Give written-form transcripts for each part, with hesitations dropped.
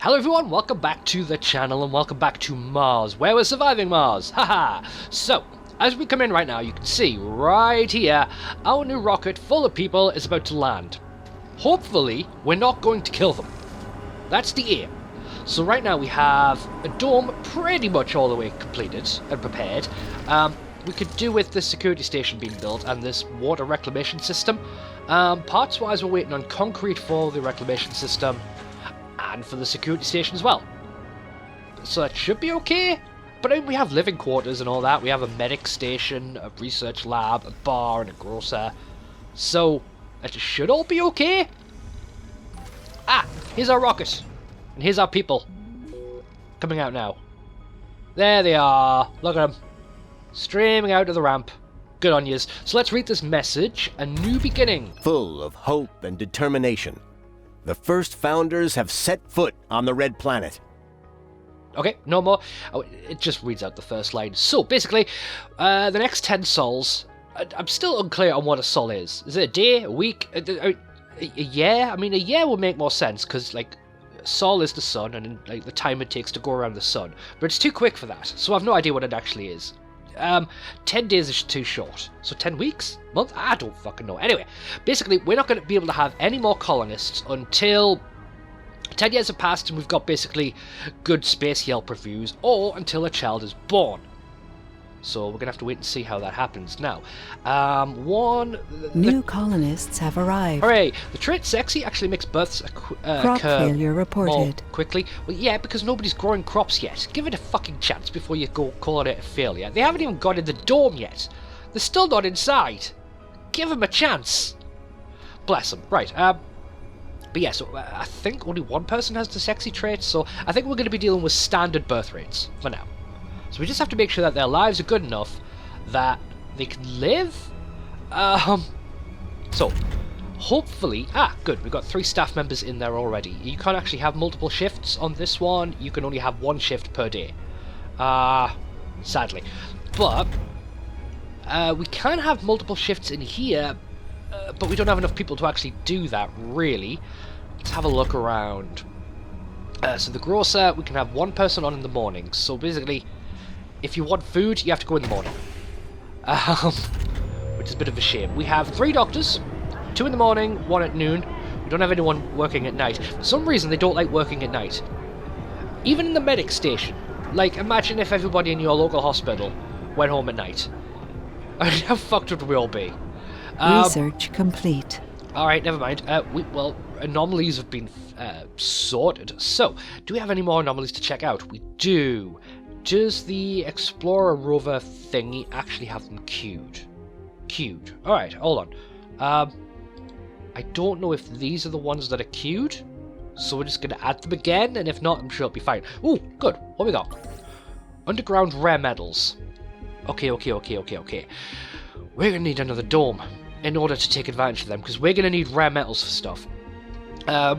Hello everyone, welcome back to the channel and welcome back to Mars, where we're surviving Mars, haha! So, as we come in right now, you can see right here, our new rocket full of people is about to land. Hopefully, we're not going to kill them. That's the aim. So right now we have a dome pretty much all the way completed and prepared. We could do with this security station being built and this water reclamation system. Parts-wise, we're waiting on concrete for the reclamation system and for the security station as well. So that should be okay. But I mean, we have living quarters and all that. We have a medic station, a research lab, a bar, and a grocer. So that should all be okay. Ah, here's our rocket. And here's our people. Coming out now. There they are. Look at them. Streaming out of the ramp. Good on yous. So let's read this message. A new beginning. Full of hope and determination, the first founders have set foot on the Red Planet. Okay, no more. Oh, it just reads out the first line. So basically, the next 10 sols. I'm still unclear on what a sol is. Is it a day, a week, a year? I mean, a year would make more sense because, like, sol is the sun and like the time it takes to go around the sun. But it's too quick for that, so I've no idea what it actually is. 10 days is too short. So 10 weeks? Month? I don't fucking know. Anyway, basically, we're not going to be able to have any more colonists until 10 years have passed and we've got basically good space Yelp reviews, or until a child is born. So we're going to have to wait and see how that happens. Now, New colonists have arrived. Hooray! The trait sexy actually makes births Crop occur failure more reported. quickly. Well, yeah, because nobody's growing crops yet. Give it a fucking chance before you go call it a failure. They haven't even got in the dome yet. They're still not inside. Give them a chance. Bless them. Right, but yeah, so I think only one person has the sexy trait, so I think we're going to be dealing with standard birth rates for now. So we just have to make sure that their lives are good enough that they can live. So, hopefully... Ah, good. We've got 3 staff members in there already. You can't actually have multiple shifts on this one. You can only have 1 shift per day. Sadly. But, we can have multiple shifts in here, but we don't have enough people to actually do that, really. Let's have a look around. So the grocer, we can have 1 person on in the morning. So basically, if you want food, you have to go in the morning. Which is a bit of a shame. We have 3 doctors, 2 in the morning, 1 at noon. We don't have anyone working at night. For some reason, they don't like working at night. Even in the medic station. Like, imagine if everybody in your local hospital went home at night. How fucked would we all be? Research complete. Alright, never mind. Well, anomalies have been sorted. So, do we have any more anomalies to check out? We do. Does the Explorer rover thingy actually have them queued? Queued. Alright, hold on. I don't know if these are the ones that are queued. So we're just going to add them again, and if not, I'm sure it'll be fine. Ooh, good. What we got? Underground rare metals. Okay. We're going to need another dome in order to take advantage of them, because we're going to need rare metals for stuff.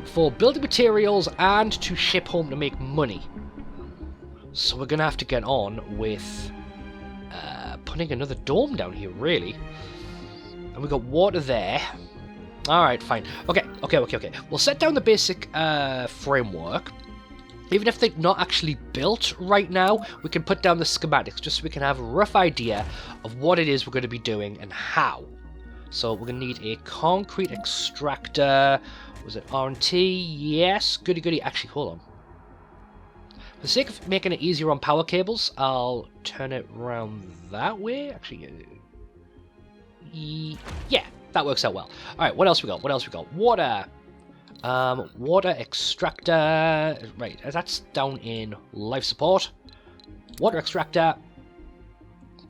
For building materials and to ship home to make money. So we're going to have to get on with putting another dome down here, really. And we've got water there. Alright, fine. Okay. We'll set down the basic framework. Even if they're not actually built right now, we can put down the schematics just so we can have a rough idea of what it is we're going to be doing and how. So we're going to need a concrete extractor. Was it RNT? Yes. Goody. Actually, hold on. For the sake of making it easier on power cables, I'll turn it around that way. Actually, yeah, that works out well. Alright, what else we got? Water. Water extractor. Right, that's down in life support. Water extractor.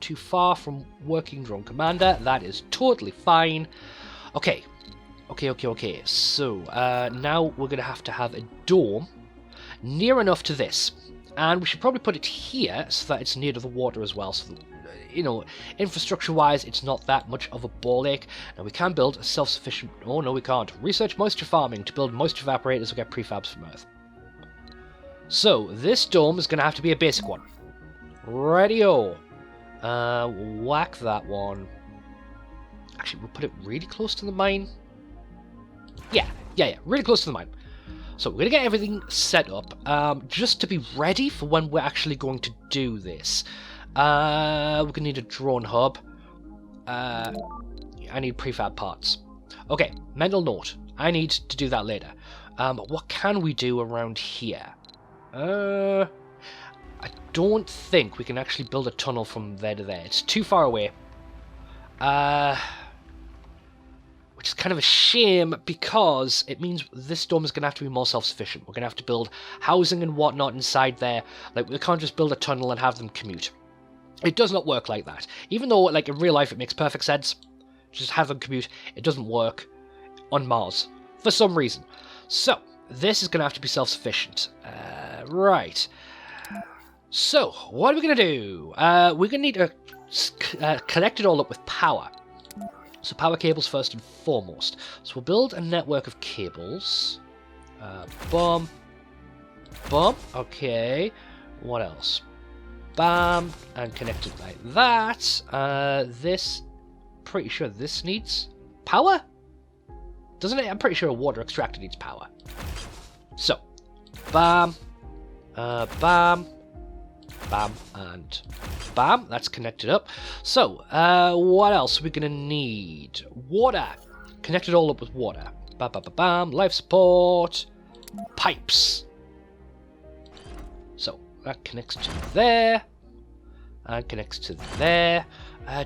Too far from working drone commander. That is totally fine. Okay. So, now we're going to have a dome near enough to this. And we should probably put it here so that it's near to the water as well. So that, you know, infrastructure-wise, it's not that much of a ball ache. Now, we can build a self-sufficient... Oh, no, we can't. Research moisture farming to build moisture evaporators or get prefabs from Earth. So, this dome is going to have to be a basic one. Radio. Whack that one. Actually, we'll put it really close to the mine. Yeah, really close to the mine. So we're going to get everything set up, just to be ready for when we're actually going to do this. We're going to need a drone hub. I need prefab parts. Okay, mental note. I need to do that later. What can we do around here? I don't think we can actually build a tunnel from there to there. It's too far away. Which is kind of a shame because it means this dome is going to have to be more self-sufficient. We're going to have to build housing and whatnot inside there. Like, we can't just build a tunnel and have them commute. It does not work like that. Even though, like, in real life it makes perfect sense, just have them commute, it doesn't work on Mars for some reason. So, this is going to have to be self-sufficient. Right. So, what are we going to do? We're going to need to connect it all up with power. So power cables first and foremost. So we'll build a network of cables. Boom. Boom. Okay. What else? Bam. And connect it like that. This, pretty sure this needs power? Doesn't it? I'm pretty sure a water extractor needs power. So, bam. Bam. Bam. And bam. That's connected up. So, what else are we going to need? Water. Connect it all up with water. Bam, bam, bam, bam. Life support. Pipes. So, that connects to there. And connects to there.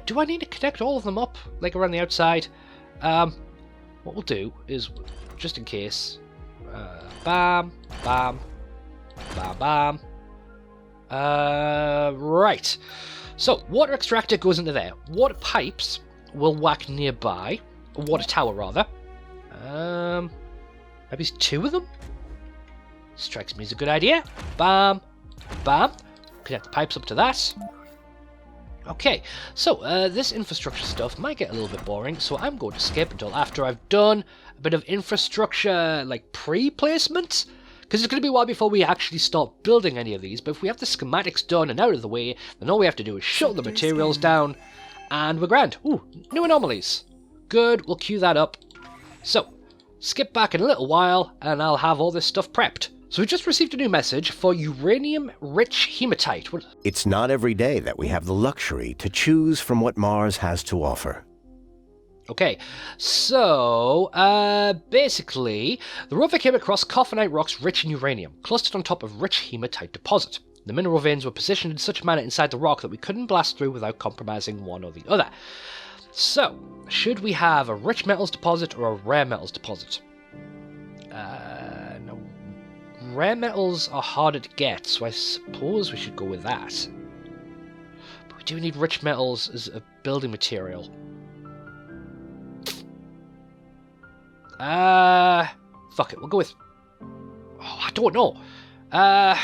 Do I need to connect all of them up? Like around the outside? What we'll do is, just in case, bam, bam, bam, bam. Right. So, water extractor goes into there. Water pipes will whack nearby. A water tower, rather. Maybe it's 2 of them? Strikes me as a good idea. Bam, bam. Connect the pipes up to that. Okay, so this infrastructure stuff might get a little bit boring, so I'm going to skip until after I've done a bit of infrastructure, like, pre-placement. Because it's going to be a while before we actually start building any of these, but if we have the schematics done and out of the way, then all we have to do is shut the materials down, and we're grand. Ooh, new anomalies. Good, we'll queue that up. So, skip back in a little while, and I'll have all this stuff prepped. So we just received a new message for uranium-rich hematite. It's not every day that we have the luxury to choose from what Mars has to offer. Okay, so, basically, the rover came across coffinite rocks rich in uranium, clustered on top of rich hematite deposit. The mineral veins were positioned in such a manner inside the rock that we couldn't blast through without compromising one or the other. So, should we have a rich metals deposit or a rare metals deposit? No. Rare metals are harder to get, so I suppose we should go with that. But we do need rich metals as a building material. Fuck it, we'll go with... Oh, I don't know. How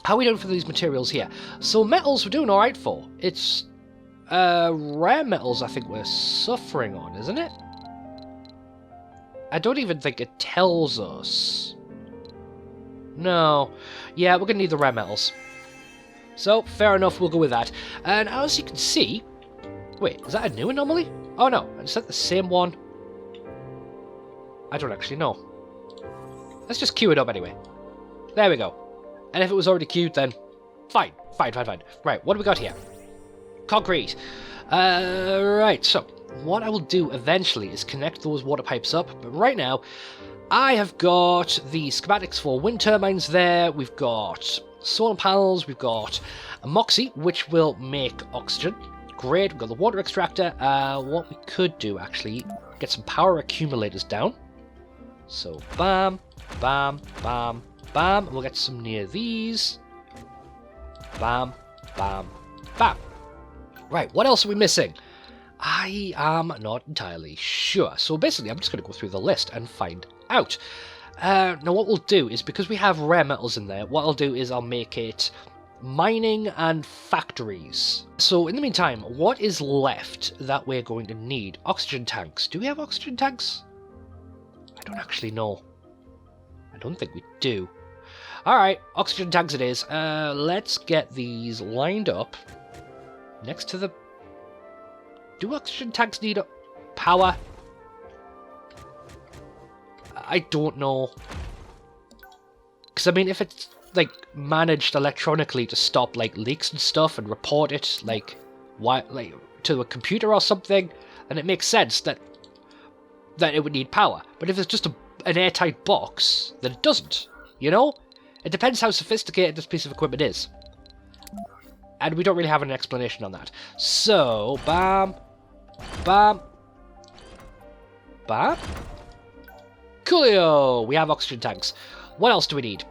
are we doing for these materials here? So metals we're doing alright for. It's, rare metals I think we're suffering on, isn't it? I don't even think it tells us. No. Yeah, we're gonna need the rare metals. So, fair enough, we'll go with that. And as you can see... Wait, is that a new anomaly? Oh no, is that the same one? I don't actually know. Let's just queue it up anyway. There we go. And if it was already queued, then fine. Fine. Right, what do we got here? Concrete. Right, so what I will do eventually is connect those water pipes up. But right now, I have got the schematics for wind turbines there. We've got solar panels. We've got a Moxie, which will make oxygen. Great, we've got the water extractor. What we could do, actually, get some power accumulators down. So, bam, bam, bam, bam. We'll get some near these. Bam, bam, bam. Right, what else are we missing? I am not entirely sure. So basically, I'm just going to go through the list and find out. Now, what we'll do is, because we have rare metals in there, what I'll do is I'll make it mining and factories. So in the meantime, what is left that we're going to need? Oxygen tanks. Do we have oxygen tanks? I don't actually know. I don't think we do. Alright, oxygen tanks it is. Let's get these lined up next to the... Do oxygen tanks need power? I don't know. Because, I mean, if it's, like, managed electronically to stop, like, leaks and stuff and report it, like, to a computer or something, then it makes sense that it would need power. But if it's just an airtight box, then it doesn't, you know? It depends how sophisticated this piece of equipment is. And we don't really have an explanation on that. So, bam, bam, bam. Coolio! We have oxygen tanks. What else do we need?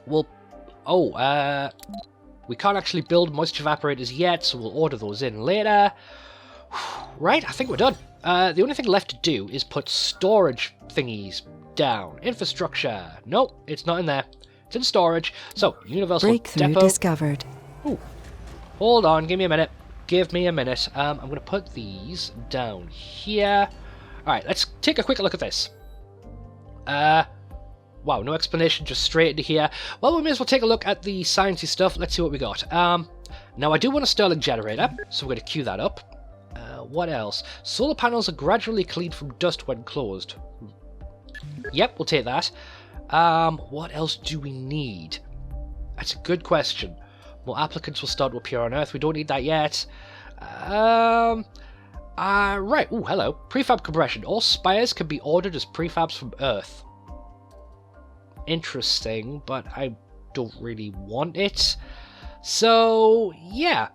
Well, we can't actually build moisture evaporators yet, so we'll order those in later. Right, I think we're done. The only thing left to do is put storage thingies down. Infrastructure. Nope, it's not in there. It's in storage. So, universal Breakthrough depot. discovered. Ooh. Hold on, give me a minute. Give me a minute. I'm going to put these down here. Alright, let's take a quick look at this. Wow, no explanation, just straight into here. Well, we may as well take a look at the sciencey stuff. Let's see what we got. Now, I do want a Stirling generator, so we're going to queue that up. What else? Solar panels are gradually cleaned from dust when closed. Yep, we'll take that. What else do we need? That's a good question. More applicants will start to appear on Earth. We don't need that yet. Right. Ooh, hello. Prefab compression. All spires can be ordered as prefabs from Earth. Interesting, but I don't really want it. So, yeah.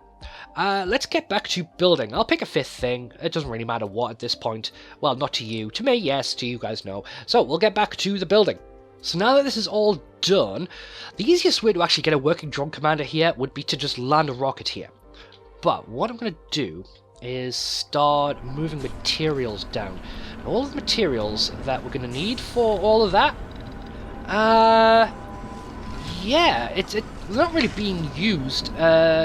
Let's get back to building. I'll pick a fifth thing. It doesn't really matter what at this point. Well, not to you. To me, yes. To you guys, no. So, we'll get back to the building. So now that this is all done, the easiest way to actually get a working drone commander here would be to just land a rocket here. But what I'm going to do is start moving materials down. Now, all of the materials that we're going to need for all of that, yeah, it's not really being used.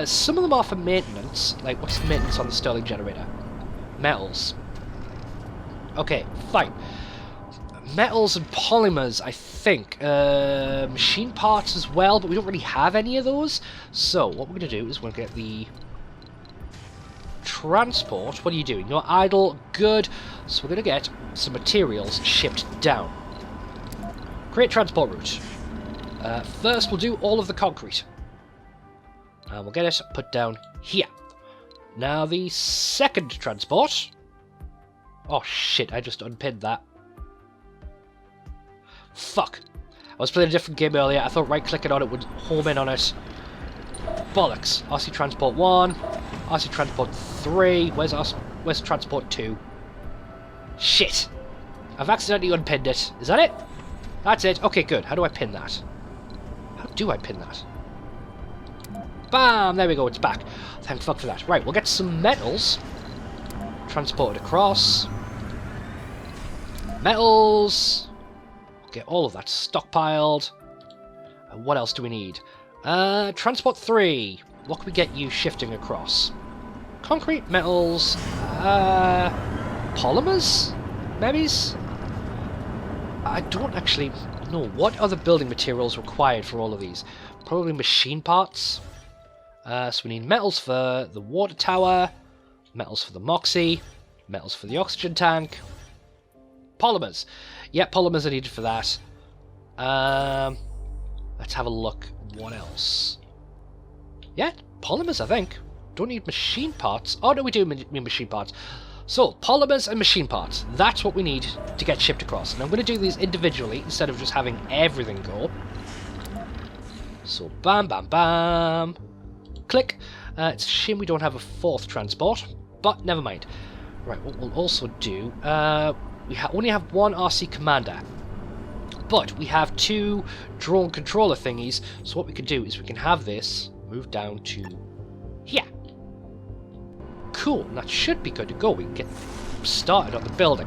Some of them are for maintenance. Like, what's the maintenance on the Stirling generator? Metals. Okay, fine. Metals and polymers, I think. Machine parts as well, but we don't really have any of those. So, what we're going to do is we're going to get the transport. What are you doing? You're idle. Good. So we're going to get some materials shipped down. Create transport route. First, we'll do all of the concrete. And we'll get it put down here. Now, the second transport... Oh, shit, I just unpinned that. Fuck. I was playing a different game earlier. I thought right-clicking on it would home in on it. Bollocks. RC Transport 1. RC Transport 3. Where's Transport 2? Shit. I've accidentally unpinned it. Is that it? That's it. Okay, good. How do I pin that? How do I pin that? Bam! There we go. It's back. Thank fuck for that. Right, we'll get some metals. Transported across. Metals. Get all of that stockpiled. What else do we need? Transport 3. What can we get you shifting across? Concrete, metals, polymers? Maybe? I don't actually know. What are the building materials required for all of these? Probably machine parts. So we need metals for the water tower, metals for the Moxie, metals for the oxygen tank, polymers. Yeah, polymers are needed for that. Let's have a look. What else? Yeah, polymers, I think. Don't need machine parts. Oh, no, we do need machine parts. So, polymers and machine parts. That's what we need to get shipped across. And I'm going to do these individually instead of just having everything go. So, bam, bam, bam. Click. It's a shame we don't have a fourth transport, but never mind. Right, what we'll also do... we only have one RC commander, but we have 2 drone controller thingies, so what we can do is we can have this move down to here. Cool, and that should be good to go. We can get started on the building.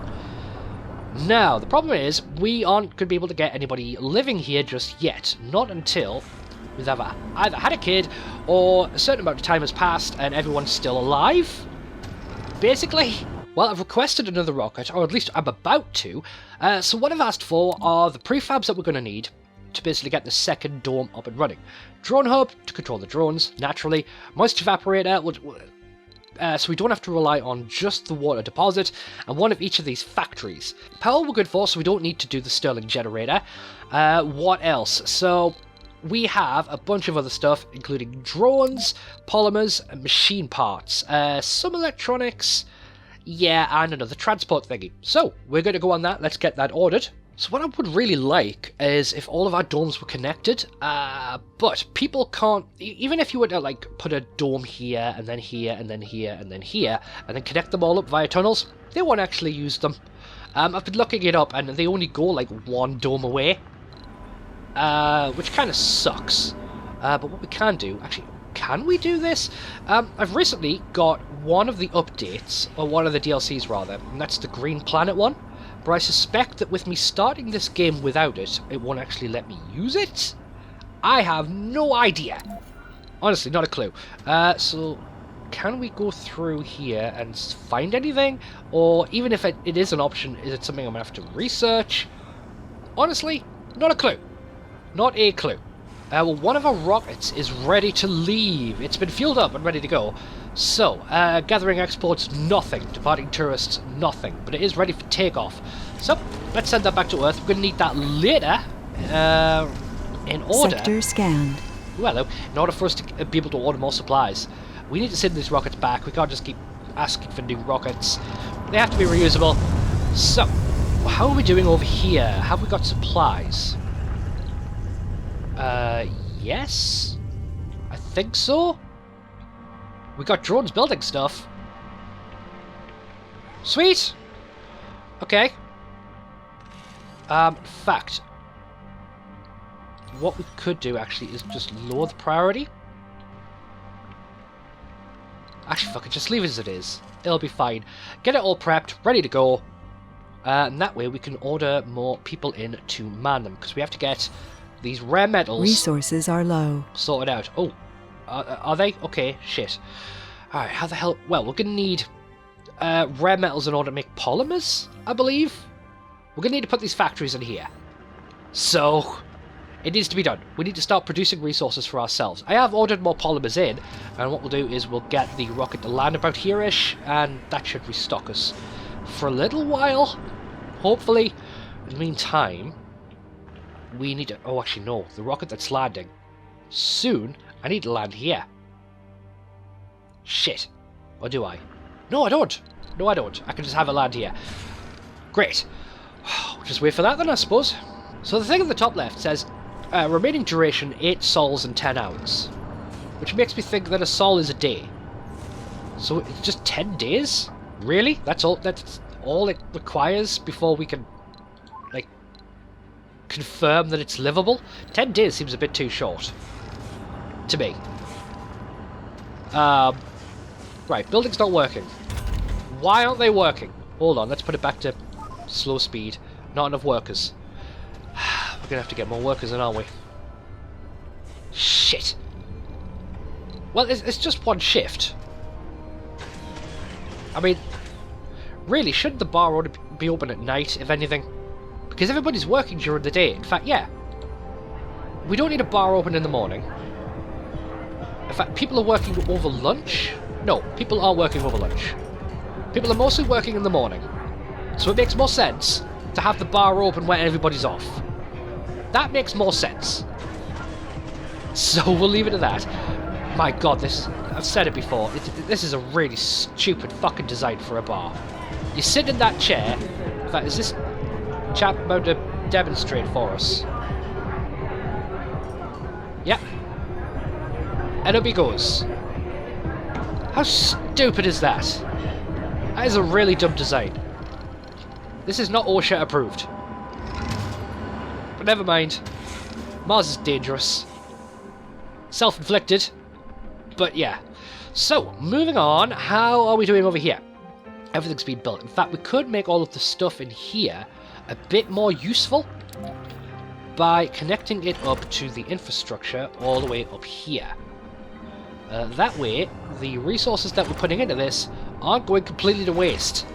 Now, the problem is, we aren't going to be able to get anybody living here just yet. Not until we've either had a kid, or a certain amount of time has passed and everyone's still alive, basically. Well, I've requested another rocket, or at least I'm about to. So what I've asked for are the prefabs that we're going to need to basically get the second dome up and running. Drone hub to control the drones, naturally. Moisture evaporator, so we don't have to rely on just the water deposit and one of each of these factories. Power we're good for, so we don't need to do the Stirling generator. What else? So we have a bunch of other stuff, including drones, polymers, and machine parts. Some electronics, yeah, and another transport thingy. So we're going to go on that. Let's get that ordered. So what I would really like is if all of our domes were connected, but people can't, even if you were to like put a dome here, and then here, and then here, and then here, and then connect them all up via tunnels, they won't actually use them. I've been looking it up, and they only go like one dome away, which kind of sucks. But what we can do, actually, can we do this? I've recently got one of the updates, or one of the DLCs rather, and that's the Green Planet one. But I suspect that with me starting this game without it, it won't actually let me use it? I have no idea. Honestly, not a clue. So, can we go through here and find anything? Or even if it is an option, is it something I'm going to have to research? Honestly, not a clue. Not a clue. Well, one of our rockets is ready to leave. It's been fueled up and ready to go. So, gathering exports, nothing. Departing tourists, nothing. But it is ready for takeoff. So, let's send that back to Earth. We're going to need that later. In order... Sector scanned. Well, in order for us to be able to order more supplies, we need to send these rockets back. We can't just keep asking for new rockets. They have to be reusable. So, how are we doing over here? Have we got supplies? Yes? I think so? We got drones building stuff. Sweet! Okay. Fact. What we could do, actually, is just lower the priority. Actually, fuck it, just leave it as it is. It'll be fine. Get it all prepped, ready to go. And that way we can order more people in to man them, because we have to get these rare metals... Resources are low. ...sorted out. Oh, are they? Okay, shit. Alright, how the hell... Well, we're going to need rare metals in order to make polymers, I believe. We're going to need to put these factories in here. So, it needs to be done. We need to start producing resources for ourselves. I have ordered more polymers in, and what we'll do is we'll get the rocket to land about here-ish, and that should restock us for a little while, hopefully. In the meantime, we need to... Oh, actually, no. The rocket that's landing soon, I need to land here. Shit. Or do I? No, I don't. No, I don't. I can just have it land here. Great. We'll just wait for that then, I suppose. So the thing at the top left says, remaining duration 8 sols and 10 hours. Which makes me think that a sol is a day. So it's just 10 days? Really? That's all it requires before we can, like, confirm that it's livable? 10 days seems a bit too short. To me. Right, building's not working. Why aren't they working? Hold on, let's put it back to slow speed. Not enough workers. We're gonna have to get more workers in, aren't we? Shit. Well, it's just one shift. I mean, really, shouldn't the bar ought to be open at night, if anything? Because everybody's working during the day. In fact, yeah. We don't need a bar open in the morning. In fact, people are working over lunch? No, people are working over lunch. People are mostly working in the morning. So it makes more sense to have the bar open when everybody's off. That makes more sense. So we'll leave it at that. My god, I've said it before, this is a really stupid fucking design for a bar. You sit in that chair. In fact, is this chap about to demonstrate for us? Yep. And up he goes. How stupid is that? That is a really dumb design. This is not OSHA approved. But never mind. Mars is dangerous. Self-inflicted. But yeah. So, moving on. How are we doing over here? Everything's been built. In fact, we could make all of the stuff in here a bit more useful by connecting it up to the infrastructure all the way up here. That way, the resources that we're putting into this aren't going completely to waste.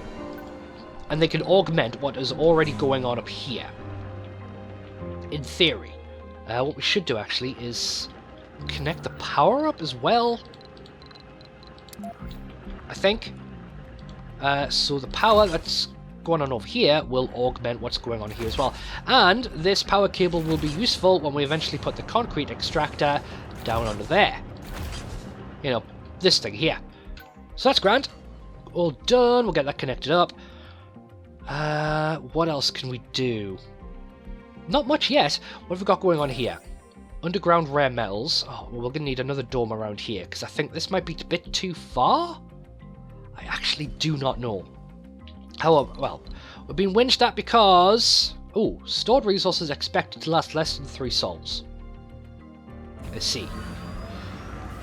And they can augment what is already going on up here. In theory. What we should do, actually, is connect the power up as well. I think. So the power that's going on over here will augment what's going on here as well. And this power cable will be useful when we eventually put the concrete extractor down under there. You know, this thing here. So that's grand. All done. We'll get that connected up. What else can we do? Not much yet. What have we got going on here? Underground rare metals. Oh, well, we're going to need another dome around here, because I think this might be a bit too far. I actually do not know. However, well, we're being whinged at because... Oh, stored resources expected to last less than 3 sols. Let's see.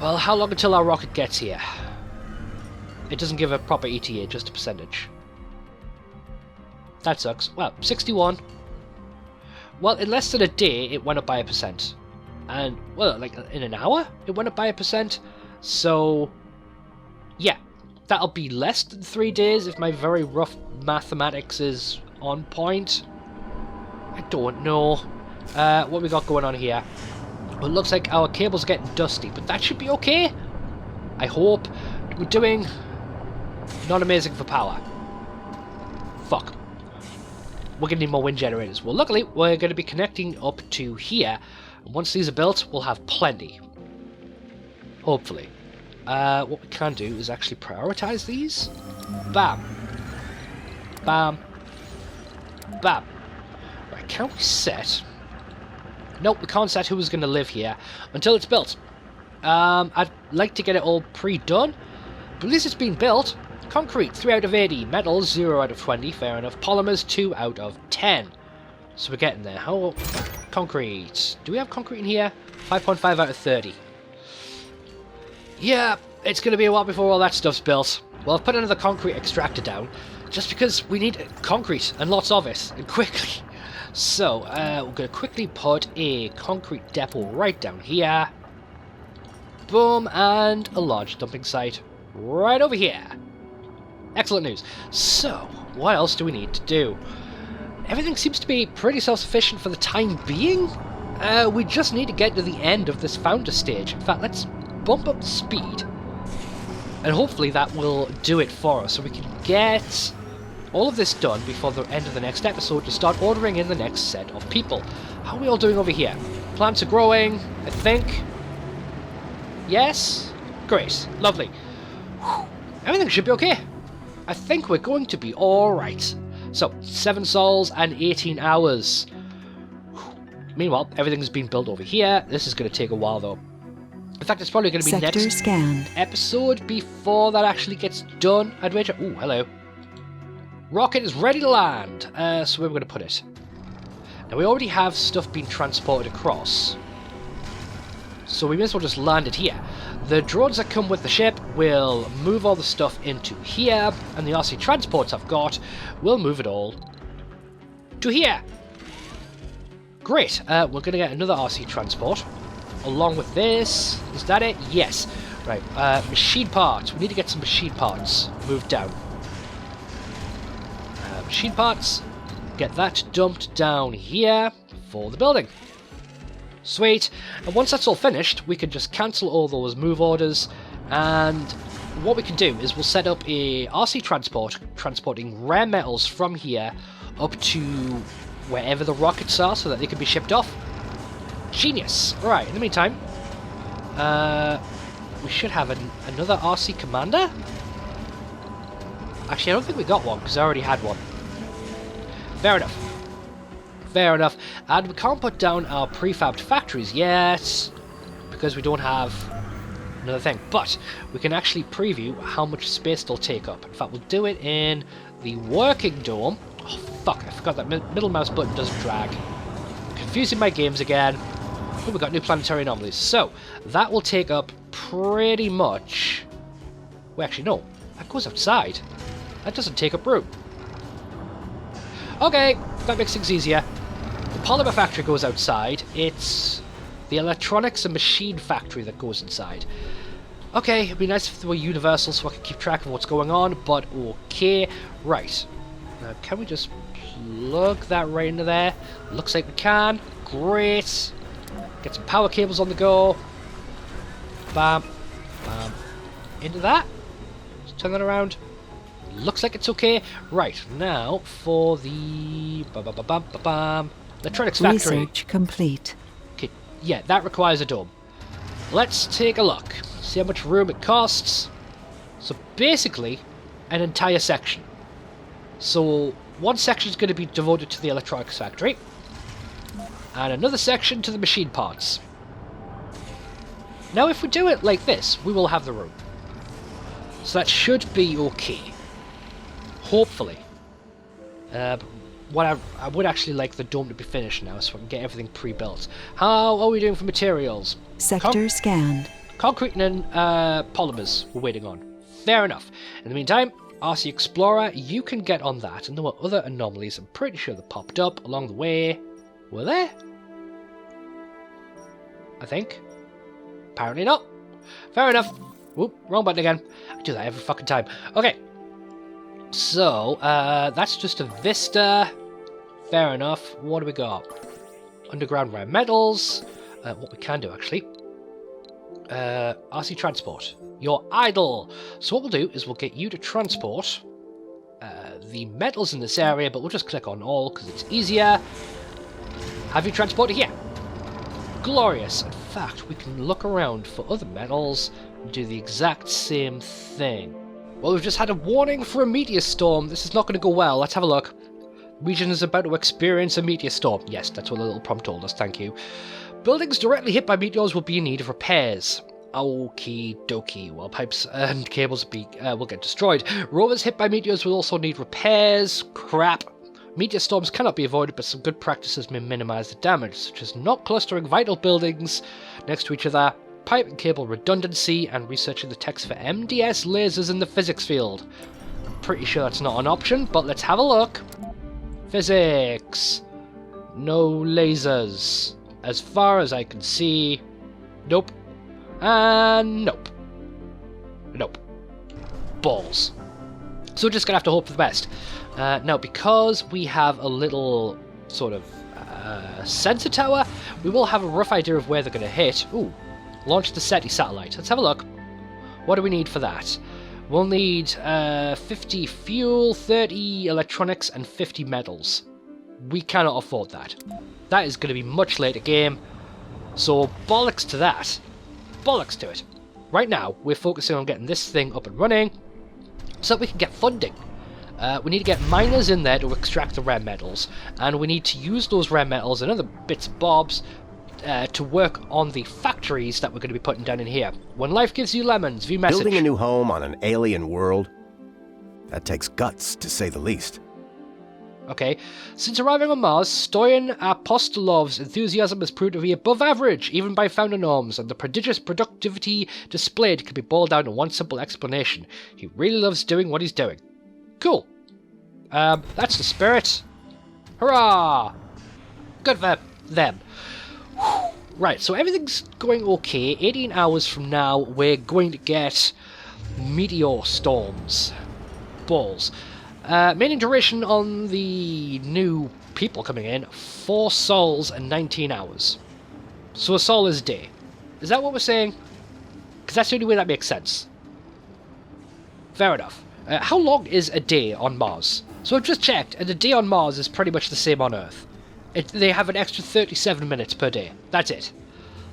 Well, how long until our rocket gets here? It doesn't give a proper ETA, just a percentage. That sucks. Well, 61. Well, in less than a day, it went up by 1%. And, well, like, in an hour, it went up by 1%. So, yeah. That'll be less than 3 days if my very rough mathematics is on point. I don't know. What we got going on here? Well, it looks like our cable's getting dusty, but that should be okay. I hope. We're doing not amazing for power. Fuck. We're going to need more wind generators. Well, luckily, we're going to be connecting up to here. And once these are built, we'll have plenty. Hopefully. What we can do is actually prioritize these. Bam. Bam. Bam. Right, can we set... Nope, we can't set who's going to live here until it's built. I'd like to get it all pre-done, but at least it's been built. Concrete, 3 out of 80. Metals, 0 out of 20. Fair enough. Polymers, 2 out of 10. So we're getting there. How... Concrete. Do we have concrete in here? 5.5 out of 30. Yeah, it's going to be a while before all that stuff's built. Well, I've put another concrete extractor down, just because we need concrete, and lots of it, and quickly. So, we're going to quickly put a concrete depot right down here. Boom, and a large dumping site right over here. Excellent news. So, what else do we need to do? Everything seems to be pretty self-sufficient for the time being. We just need to get to the end of this founder stage. In fact, let's bump up the speed. And hopefully that will do it for us, so we can get all of this done before the end of the next episode to start ordering in the next set of people. How are we all doing over here? Plants are growing, I think. Yes? Great. Lovely. Whew. Everything should be okay. I think we're going to be alright. So, 7 sols and 18 hours. Meanwhile, everything's been built over here. This is going to take a while, though. In fact, it's probably going to be next episode before that actually gets done. I'd wager... Ooh, hello. Rocket is ready to land. So where are we going to put it? Now, we already have stuff being transported across. So we may as well just land it here. The drones that come with the ship will move all the stuff into here, and the RC transports I've got will move it all to here. Great. We're going to get another RC transport along with this. Is that it? Yes. Right. Machine parts. We need to get some machine parts moved down. Machine parts. Get that dumped down here for the building. Sweet. And once that's all finished, we can just cancel all those move orders, and what we can do is we'll set up a RC transport transporting rare metals from here up to wherever the rockets are so that they can be shipped off. Genius. Right, in the meantime, we should have another RC commander. Actually, I don't think we got one because I already had one. Fair enough. Fair enough. And we can't put down our prefabbed factories yet because we don't have another thing. But we can actually preview how much space they'll take up. In fact, we'll do it in the working dome. Oh, fuck. I forgot that middle mouse button doesn't drag. Confusing my games again. Oh, we've got new planetary anomalies. So, that will take up pretty much... Well, actually, no. That goes outside. That doesn't take up room. Okay, that makes things easier. The polymer factory goes outside. It's the electronics and machine factory that goes inside. Okay, it'd be nice if they were universal so I could keep track of what's going on, but okay. Right. Now, can we just plug that right into there? Looks like we can. Great. Get some power cables on the go. Bam. Bam. Into that. Turn that around. Looks like it's okay. Right, now for the electronics factory. Research complete. Okay, yeah, that requires a dome. Let's take a look. See how much room it costs. So basically, an entire section. So one section is going to be devoted to the electronics factory, and another section to the machine parts. Now if we do it like this, we will have the room. So that should be okay. Hopefully. What I would actually like the dome to be finished now, so I can get everything pre-built. How are we doing for materials? Sector scanned. Concrete and polymers we're waiting on. Fair enough. In the meantime, RC Explorer, you can get on that. And there were other anomalies, I'm pretty sure that popped up along the way. Were there? I think. Apparently not. Fair enough. Whoop, wrong button again. I do that every fucking time. Okay. So, that's just a vista. Fair enough. What do we got? Underground rare metals. What we can do, actually. RC Transport. You're idle. So what we'll do is we'll get you to transport the metals in this area, but we'll just click on all because it's easier. Have you transported here? Glorious. In fact, we can look around for other metals and do the exact same thing. Well, we've just had a warning for a meteor storm. This is not going to go well. Let's have a look. Region is about to experience a meteor storm. Yes, that's what the little prompt told us. Thank you. Buildings directly hit by meteors will be in need of repairs. Okie dokie. Well, pipes and cables will get destroyed. Rovers hit by meteors will also need repairs. Crap. Meteor storms cannot be avoided, but some good practices may minimize the damage, such as not clustering vital buildings next to each other, pipe and cable redundancy, and researching the text for MDS lasers in the physics field. I'm pretty sure that's not an option, but let's have a look. Physics. No lasers. As far as I can see. Nope. And nope. Nope. Balls. So we're just going to have to hope for the best. Now, because we have a little sort of sensor tower, we will have a rough idea of where they're going to hit. Ooh. Launch the SETI satellite. Let's have a look. What do we need for that? We'll need 50 fuel, 30 electronics, and 50 metals. We cannot afford that. That is going to be much later game. So bollocks to that. Bollocks to it. Right now, we're focusing on getting this thing up and running so that we can get funding. We need to get miners in there to extract the rare metals, and we need to use those rare metals and other bits and bobs to work on the factories that we're going to be putting down in here. When life gives you lemons, view message. Building a new home on an alien world? That takes guts, to say the least. Okay. Since arriving on Mars, Stoyan Apostolov's enthusiasm has proved to be above average, even by founder norms, and the prodigious productivity displayed can be boiled down to one simple explanation. He really loves doing what he's doing. Cool. That's the spirit. Hurrah! Good for them. Right, so everything's going okay. 18 hours from now, we're going to get Meteor Storms. Balls. Remaining duration on the new people coming in, 4 sols and 19 hours. So a sol is a day. Is that what we're saying? Because that's the only way that makes sense. Fair enough. How long is a day on Mars? So I've just checked, and a day on Mars is pretty much the same on Earth. They have an extra 37 minutes per day. That's it.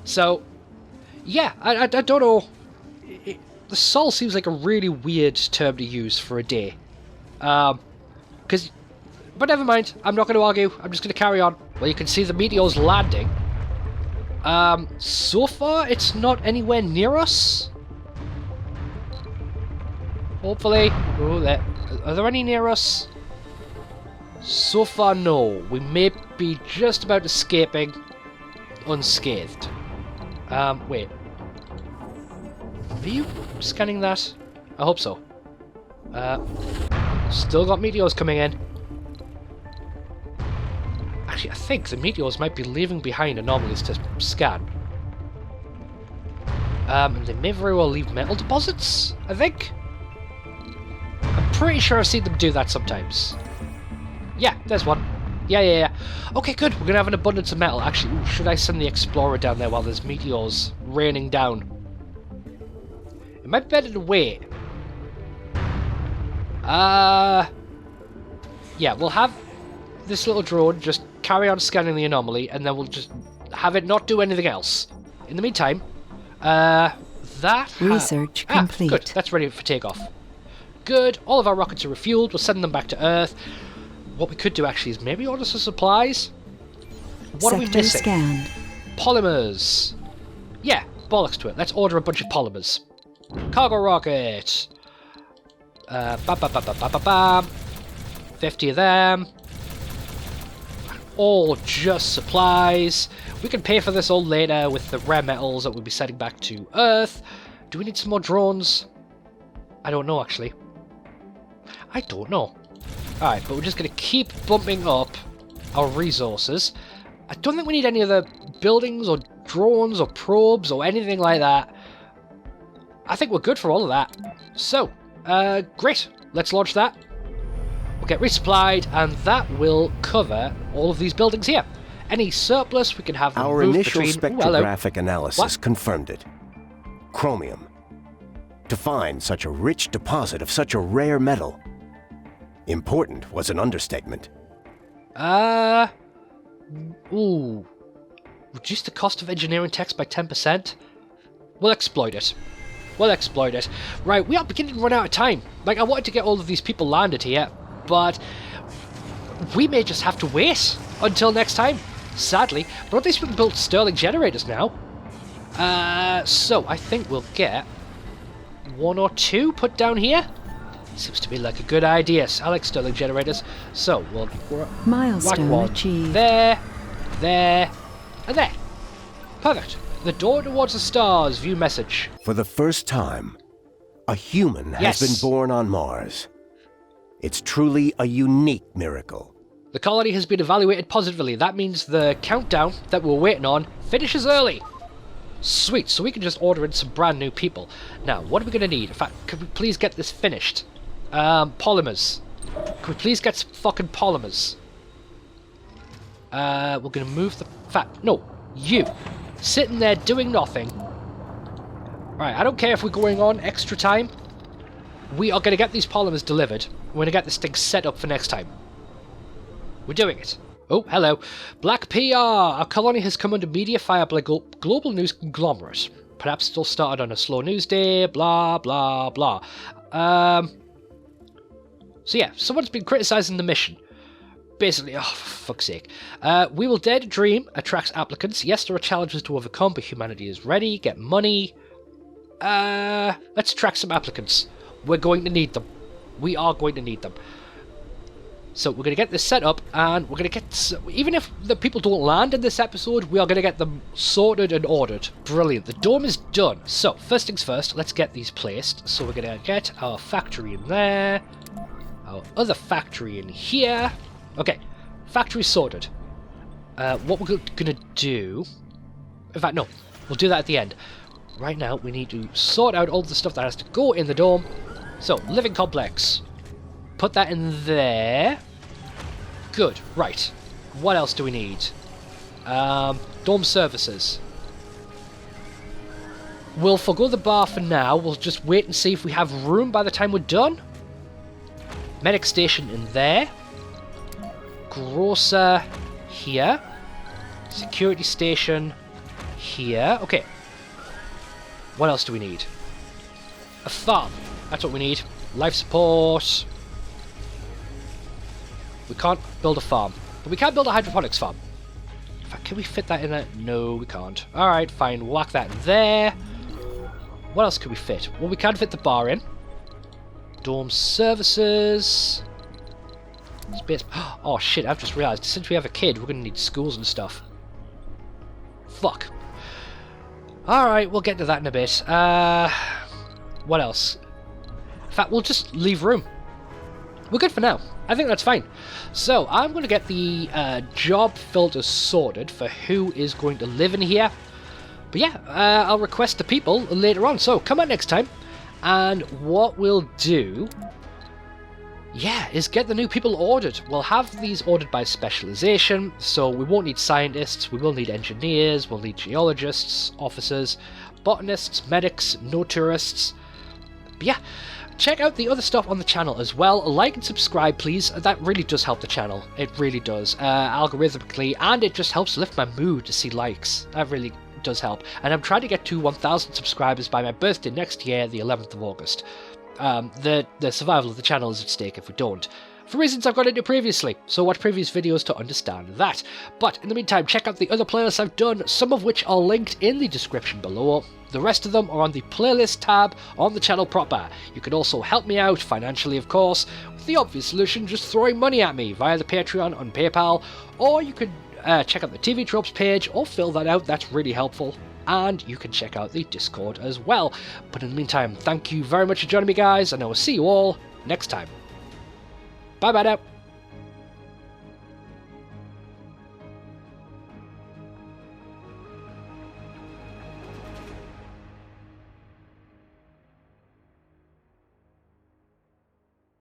So, yeah, I don't know. The sol seems like a really weird term to use for a day. But never mind. I'm not going to argue. I'm just going to carry on. Well, you can see the meteor's landing. So far, it's not anywhere near us. Hopefully. Oh, there. Are there any near us? So far, no. We may be just about escaping unscathed. Wait. Are you scanning that? I hope so. Still got meteors coming in. Actually, I think the meteors might be leaving behind anomalies to scan. And they may very well leave metal deposits, I think? I'm pretty sure I've seen them do that sometimes. Yeah, there's one. Yeah. Okay, good. We're going to have an abundance of metal. Actually, ooh, should I send the Explorer down there while there's meteors raining down? It might be better to wait. Yeah, we'll have this little drone just carry on scanning the anomaly, and then we'll just have it not do anything else. In the meantime, Research complete. Good, that's ready for takeoff. Good, all of our rockets are refueled, we'll send them back to Earth. What we could do actually is maybe order some supplies. What are we Sector missing? scanned. Polymers. Yeah, bollocks to it. Let's order a bunch of polymers. Cargo rocket. Bam. 50 of them. All just supplies. We can pay for this all later with the rare metals that we'll be sending back to Earth. Do we need some more drones? I don't know, actually. I don't know. Alright, but we're just going to keep bumping up our resources. I don't think we need any other buildings or drones or probes or anything like that. I think we're good for all of that. So, great. Let's launch that. We'll get resupplied, and that will cover all of these buildings here. Any surplus, we can have them Our moved initial between... spectrographic analysis What? confirmed it. Chromium. To find such a rich deposit of such a rare metal. Important was an understatement. Ooh. Reduce the cost of engineering techs by 10%? We'll exploit it. Right, we are beginning to run out of time. Like, I wanted to get all of these people landed here, but we may just have to wait until next time, sadly. But at least we can build Stirling generators now. So I think we'll get 1 or 2 put down here. Seems to be like a good idea. I like Stirling generators. So we'll Milestone whack one achieved. there, and there. Perfect. The door towards the stars. View message. For the first time, a human has Yes. been born on Mars. It's truly a unique miracle. The colony has been evaluated positively. That means the countdown that we're waiting on finishes early. Sweet, so we can just order in some brand new people. Now, what are we going to need? In fact, could we please get this finished? Polymers. Could we please get some fucking polymers? We're going to move the... No, you. Sitting there doing nothing. Right, I don't care if we're going on extra time. We are going to get these polymers delivered. We're going to get this thing set up for next time. We're doing it. Oh, hello. Black PR. Our colony has come under media fire by a global news conglomerate. Perhaps it all started on a slow news day, blah, blah, blah. So yeah, someone's been criticizing the mission. Basically, oh, for fuck's sake. We will dare to dream attracts applicants. Yes, there are challenges to overcome, but humanity is ready. Get money. Let's attract some applicants. We're going to need them. We are going to need them. So we're going to get this set up, and we're going to get... Even if the people don't land in this episode, we are going to get them sorted and ordered. Brilliant. The dome is done. So, first things first, let's get these placed. So we're going to get our factory in there. Our other factory in here. Okay, factory sorted. What we're going to do... In fact, no. We'll do that at the end. Right now, we need to sort out all the stuff that has to go in the dome. So, living complex. Put that in there. Good, right. What else do we need? Dome services. We'll forgo the bar for now. We'll just wait and see if we have room by the time we're done. Medic station in there. Grocer here. Security station here. Okay. What else do we need? A farm. That's what we need. Life support. We can't build a farm. But we can build a hydroponics farm. In fact, can we fit that in there? No, we can't. Alright, fine. Whack that in there. What else can we fit? Well, we can fit the bar in. Dorm services. Space. Oh, shit, I've just realised. Since we have a kid, we're going to need schools and stuff. Fuck. Alright, we'll get to that in a bit. What else? In fact, we'll just leave room. We're good for now. I think that's fine. So, I'm going to get the job filters sorted for who is going to live in here. But yeah, I'll request the people later on. So, come on next time. And what we'll do... Yeah, is get the new people ordered. We'll have these ordered by specialization, so we won't need scientists, we will need engineers, we'll need geologists, officers, botanists, medics, no tourists. But yeah, check out the other stuff on the channel as well. Like and subscribe, please. That really does help the channel. It really does. Algorithmically, and it just helps lift my mood to see likes. That really does help. And I'm trying to get to 1,000 subscribers by my birthday next year, the 11th of August. The survival of the channel is at stake if we don't, for reasons I've gone into previously, so watch previous videos to understand that. But in the meantime, check out the other playlists I've done, some of which are linked in the description below. The rest of them are on the playlist tab on the channel proper. You can also help me out, financially of course, with the obvious solution just throwing money at me via the Patreon on PayPal, or you could check out the TV Tropes page or fill that out, that's really helpful. And you can check out the Discord as well. But in the meantime, thank you very much for joining me, guys, and I will see you all next time. Bye bye now.